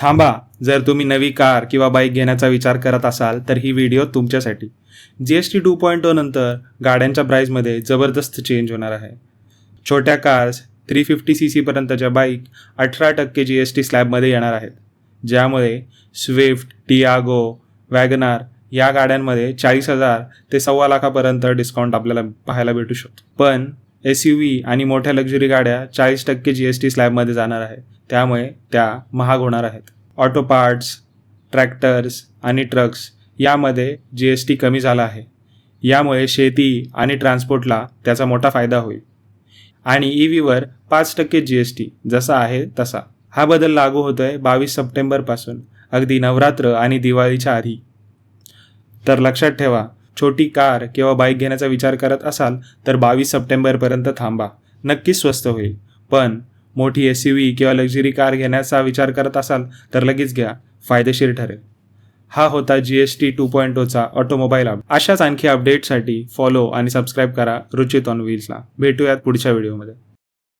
थांबा, जर तुम्ही नवी कार किंवा बाईक घेण्याचा विचार करत असाल तर ही व्हिडिओ तुमच्यासाठी. GST 2.0 नंतर गाड्यांच्या प्राईसमध्ये जबरदस्त चेंज होणार आहे. छोट्या कार्स 350cc पर्यंतच्या बाईक 18% GST स्लॅबमध्ये येणार आहेत, ज्यामुळे स्विफ्ट, टियागो, वॅगनार या गाड्यांमध्ये 40,000 ते 1,25,000पर्यंत डिस्काउंट आपल्याला पाहायला भेटू शकतो. पण SUV आणि मोठ्या लक्झरी गाड्या 40% GST स्लॅबमध्ये जाणार आहेत, त्यामुळे त्या महाग होणार आहेत. ऑटो पार्ट्स, ट्रॅक्टर्स आणि ट्रक्स यामध्ये GST कमी झाला आहे. यामुळे शेती आणि ट्रान्सपोर्टला त्याचा मोठा फायदा होईल. आणि EVवर 5% GST जसा आहे तसा. हा बदल लागू होतोय 22 सप्टेंबरपासून, अगदी नवरात्र आणि दिवाळीच्या आधी. तर लक्षात ठेवा, छोटी कार किंवा बाईक घेण्याचा विचार करत असाल तर 22 सप्टेंबरपर्यंत थांबा. नक्कीच स्वस्त होईल. पण मोठी SUV किंवा लक्झरी कार घेण्याचा विचार करत असाल तर लगेच घ्या, फायदेशीर ठरेल. हा होता GST 2.0चा ऑटोमोबाईल अपडेट. अशाच आणखी अपडेटसाठी फॉलो आणि सबस्क्राईब करा रुचित ऑन व्हील्सला. भेटूयात पुढच्या व्हिडिओमध्ये.